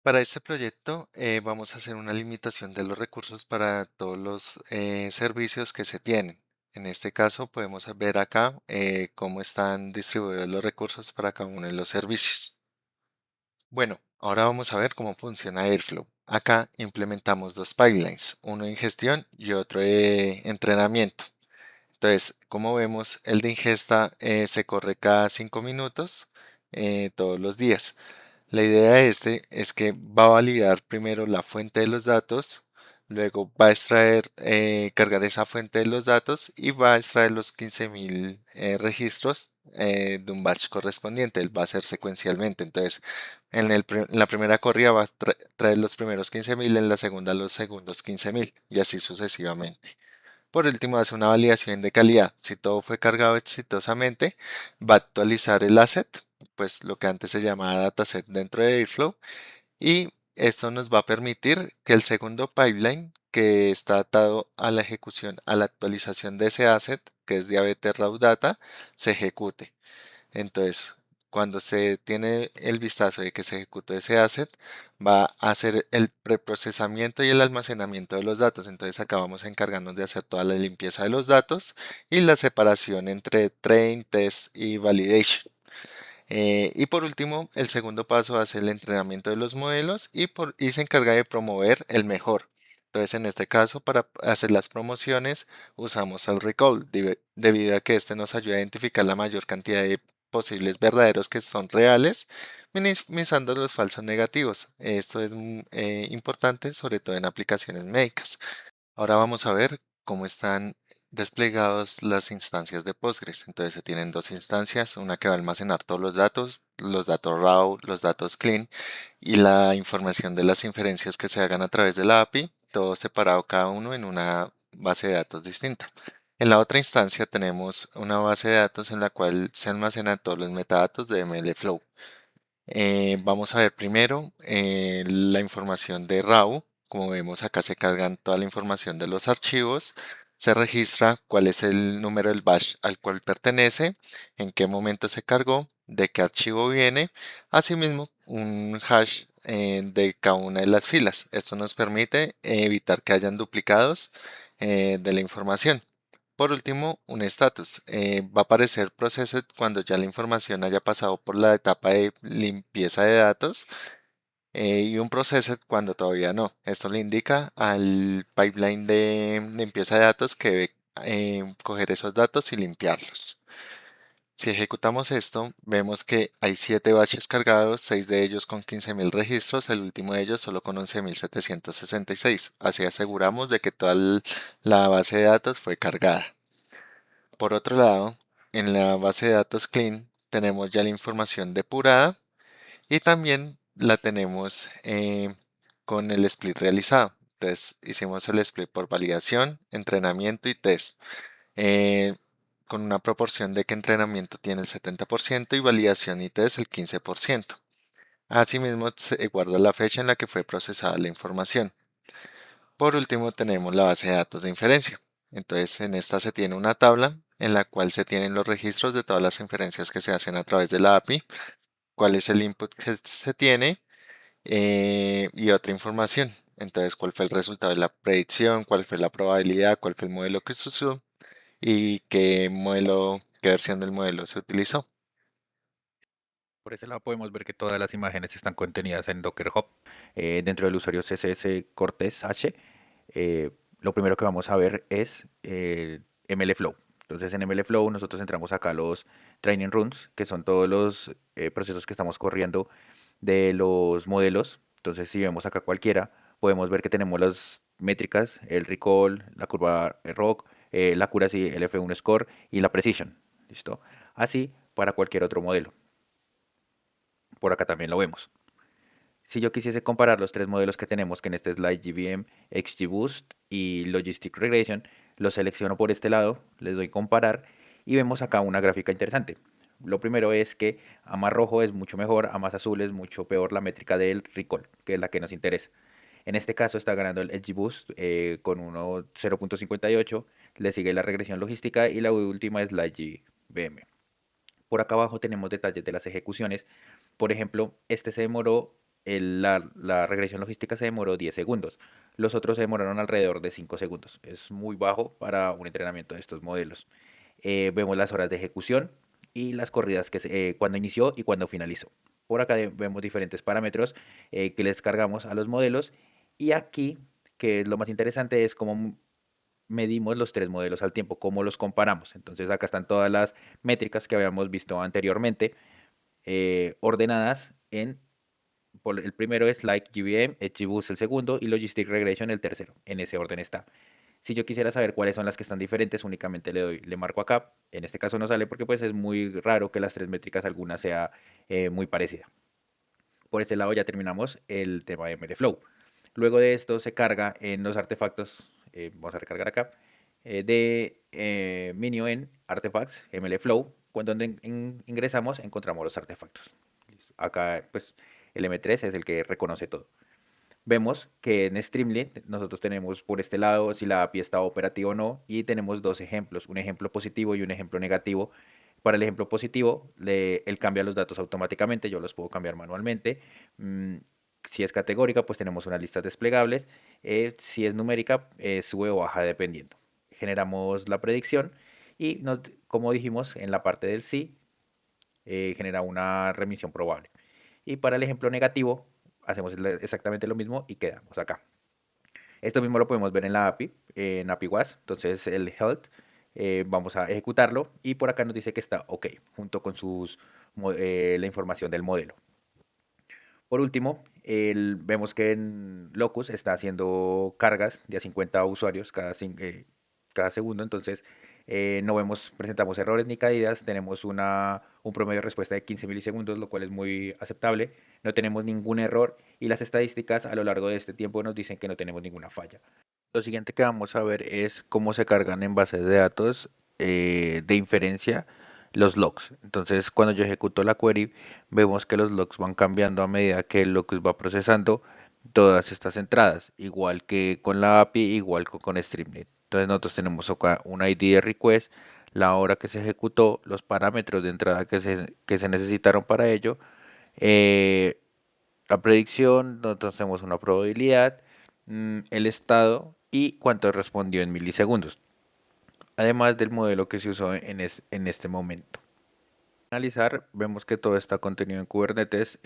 Para este proyecto vamos a hacer una limitación de los recursos para todos los servicios que se tienen. En este caso podemos ver acá cómo están distribuidos los recursos para cada uno de los servicios. Bueno, ahora vamos a ver cómo funciona Airflow. Acá implementamos dos pipelines, uno de ingestión y otro de entrenamiento. Entonces, como vemos, el de ingesta se corre cada 5 minutos todos los días. La idea de este es que va a validar primero la fuente de los datos, luego va a extraer, cargar esa fuente de los datos y va a extraer los 15.000 registros de un batch correspondiente. Él va a hacer secuencialmente. Entonces, en la primera corrida va a traer los primeros 15.000, en la segunda los segundos 15.000 y así sucesivamente. Por último, hace una validación de calidad. Si todo fue cargado exitosamente, va a actualizar el asset, pues lo que antes se llamaba dataset dentro de Airflow, y esto nos va a permitir que el segundo pipeline que está atado a la ejecución, a la actualización de ese asset, que es Diabetes Raw Data, se ejecute. Entonces, cuando se tiene el vistazo de que se ejecutó ese asset, va a hacer el preprocesamiento y el almacenamiento de los datos. Entonces, acá vamos a encargarnos de hacer toda la limpieza de los datos y la separación entre train, test y validation. Y por último, el segundo paso hace el entrenamiento de los modelos y se encarga de promover el mejor. Entonces, en este caso, para hacer las promociones, usamos el recall, debido a que este nos ayuda a identificar la mayor cantidad de posibles verdaderos que son reales, minimizando los falsos negativos. Esto es importante, sobre todo en aplicaciones médicas. Ahora vamos a ver cómo están desplegadas las instancias de Postgres. Entonces se tienen dos instancias, una que va a almacenar todos los datos raw, los datos clean y la información de las inferencias que se hagan a través de la API, todo separado cada uno en una base de datos distinta. En la otra instancia tenemos una base de datos en la cual se almacenan todos los metadatos de MLflow. Vamos a ver primero la información de RAW. Como vemos acá se cargan toda la información de los archivos. Se registra cuál es el número del batch al cual pertenece, en qué momento se cargó, de qué archivo viene. Asimismo, un hash de cada una de las filas. Esto nos permite evitar que hayan duplicados de la información. Por último, un status. Va a aparecer Processed cuando ya la información haya pasado por la etapa de limpieza de datos y un Processed cuando todavía no. Esto le indica al pipeline de limpieza de datos que debe coger esos datos y limpiarlos. Si ejecutamos esto, vemos que hay 7 batches cargados, 6 de ellos con 15.000 registros, el último de ellos solo con 11.766. Así aseguramos de que toda la base de datos fue cargada. Por otro lado, en la base de datos clean tenemos ya la información depurada y también la tenemos con el split realizado. Entonces hicimos el split por validación, entrenamiento y test, eh, con una proporción de que entrenamiento tiene el 70% y validación y test el 15%. Asimismo, se guarda la fecha en la que fue procesada la información. Por último, tenemos la base de datos de inferencia. Entonces, en esta se tiene una tabla en la cual se tienen los registros de todas las inferencias que se hacen a través de la API, cuál es el input que se tiene y otra información. Entonces, cuál fue el resultado de la predicción, cuál fue la probabilidad, cuál fue el modelo que se usó y qué versión del modelo se utilizó. Por ese lado podemos ver que todas las imágenes están contenidas en Docker Hub. Dentro del usuario CSS Cortez H, eh, lo primero que vamos a ver es MLflow. Entonces en MLflow nosotros entramos acá a los training runs, que son todos los procesos que estamos corriendo de los modelos. Entonces si vemos acá cualquiera, podemos ver que tenemos las métricas, el recall, la curva ROC, la accuracy, el F1 score y la precision. ¿Listo? Así para cualquier otro modelo. Por acá también lo vemos. Si yo quisiese comparar los tres modelos que tenemos, que en este slide GVM, XGBoost y Logistic Regression, los selecciono por este lado, les doy comparar y vemos acá una gráfica interesante. Lo primero es que a más rojo es mucho mejor, a más azul es mucho peor la métrica del recall, que es la que nos interesa. En este caso está ganando el XGBoost con 0.58, le sigue la regresión logística y la última es la GVM. Por acá abajo tenemos detalles de las ejecuciones. Por ejemplo, este se demoró. la regresión logística se demoró 10 segundos. Los otros se demoraron alrededor de 5 segundos. Es muy bajo para un entrenamiento de estos modelos. Vemos las horas de ejecución y las corridas cuando inició y cuando finalizó. Por acá vemos diferentes parámetros que les cargamos a los modelos. Y aquí, que es lo más interesante, es cómo medimos los tres modelos al tiempo, cómo los comparamos. Entonces acá están todas las métricas que habíamos visto anteriormente, ordenadas el primero es Like GVM, XGBoost el segundo y Logistic Regression el tercero. En ese orden está. Si yo quisiera saber cuáles son las que están diferentes, únicamente le marco acá. En este caso no sale porque pues es muy raro que las tres métricas alguna sea muy parecida. Por este lado ya terminamos el tema de MLflow. Luego de esto se carga en los artefactos, vamos a recargar acá, Minio en Artifacts, MLflow, cuando ingresamos encontramos los artefactos. Acá pues el M3 es el que reconoce todo. Vemos que en Streamlit nosotros tenemos por este lado si la API está operativa o no y tenemos dos ejemplos, un ejemplo positivo y un ejemplo negativo. Para el ejemplo positivo, él cambia los datos automáticamente, yo los puedo cambiar manualmente. Mm, si es categórica, pues tenemos unas listas desplegables. Si es numérica, sube o baja dependiendo. Generamos la predicción y como dijimos en la parte del sí, genera una remisión probable. Y para el ejemplo negativo, hacemos exactamente lo mismo y quedamos acá. Esto mismo lo podemos ver en la API, en API WAS. Entonces el health, vamos a ejecutarlo y por acá nos dice que está OK, junto con la información del modelo. Por último, vemos que en Locus está haciendo cargas de a 50 usuarios cada segundo, entonces no presentamos errores ni caídas, tenemos un promedio de respuesta de 15 milisegundos, lo cual es muy aceptable, no tenemos ningún error y las estadísticas a lo largo de este tiempo nos dicen que no tenemos ninguna falla. Lo siguiente que vamos a ver es cómo se cargan en bases de datos de inferencia los logs. Entonces, cuando yo ejecuto la query, vemos que los logs van cambiando a medida que el locus va procesando todas estas entradas, igual que con la API, igual que con Streamlit. Entonces, nosotros tenemos acá un ID de request, la hora que se ejecutó, los parámetros de entrada que se necesitaron para ello, eh, la predicción, nosotros hacemos una probabilidad, el estado y cuánto respondió en milisegundos, además del modelo que se usó en este momento. Para analizar, vemos que todo está contenido en Kubernetes.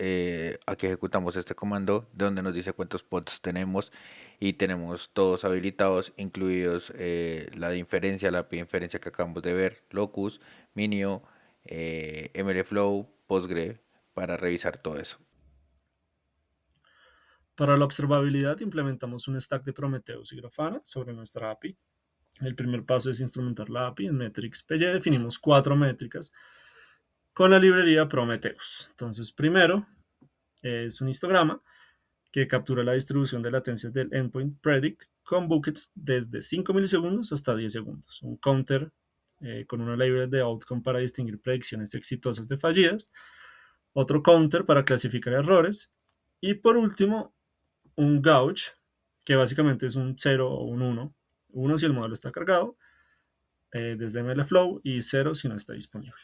Aquí ejecutamos este comando donde nos dice cuántos pods tenemos y tenemos todos habilitados, incluidos la de inferencia, la API de inferencia que acabamos de ver, Locus, Minio, MLflow, Postgre, para revisar todo eso. Para la observabilidad implementamos un stack de Prometheus y Grafana sobre nuestra API. El primer paso es instrumentar la API en metrics. Ya definimos 4 métricas con la librería Prometheus. Entonces, primero es un histograma que captura la distribución de latencias del endpoint predict con buckets desde 5 milisegundos hasta 10 segundos. Un counter con una label de outcome para distinguir predicciones exitosas de fallidas. Otro counter para clasificar errores. Y por último, un gauge, que básicamente es un 0 o un 1. 1 si el modelo está cargado desde MLflow y 0 si no está disponible.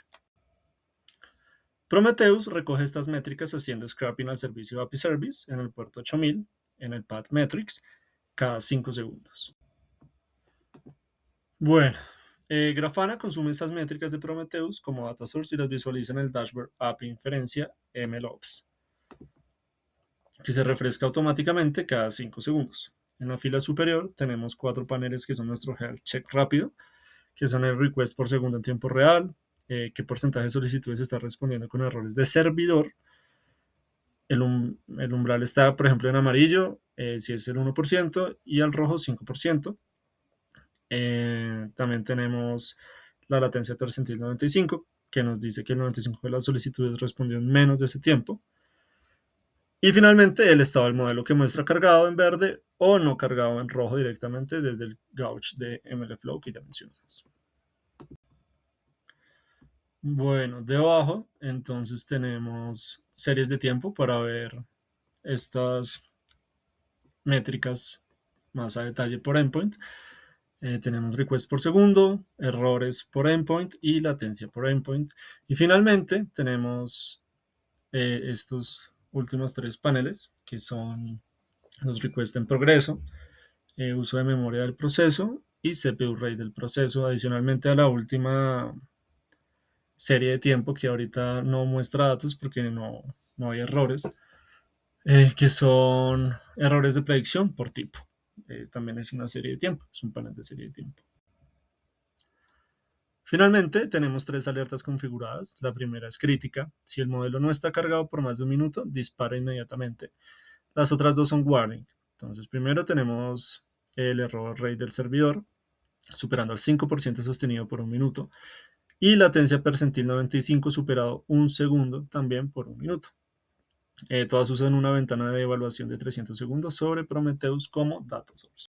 Prometheus recoge estas métricas haciendo scrapping al servicio API Service en el puerto 8000 en el path metrics cada 5 segundos. Bueno, Grafana consume estas métricas de Prometheus como data source y las visualiza en el dashboard API Inferencia MLOps, que se refresca automáticamente cada 5 segundos. En la fila superior tenemos 4 paneles que son nuestro health check rápido, que son el request por segundo en tiempo real, qué porcentaje de solicitudes está respondiendo con errores de servidor. El umbral está, por ejemplo, en amarillo, si es el 1%, y al rojo 5%. También tenemos la latencia percentil 95, que nos dice que el 95% de las solicitudes respondió en menos de ese tiempo. Y finalmente el estado del modelo que muestra cargado en verde o no cargado en rojo directamente desde el gauge de MLflow que ya mencionamos. Bueno, debajo entonces tenemos series de tiempo para ver estas métricas más a detalle por endpoint. Tenemos request por segundo, errores por endpoint y latencia por endpoint. Y finalmente tenemos estos últimos tres paneles, que son los request en progreso, uso de memoria del proceso y CPU rate del proceso, adicionalmente a la última serie de tiempo que ahorita no muestra datos porque no hay errores, que son errores de predicción por tipo. También es una serie de tiempo, es un panel de serie de tiempo. Finalmente, tenemos tres alertas configuradas. La primera es crítica. Si el modelo no está cargado por más de un minuto, dispara inmediatamente. Las otras dos son warning. Entonces, primero tenemos el error rate del servidor, superando al 5% sostenido por un minuto, y latencia percentil 95 superado un segundo también por un minuto. Todas usan una ventana de evaluación de 300 segundos sobre Prometheus como data source.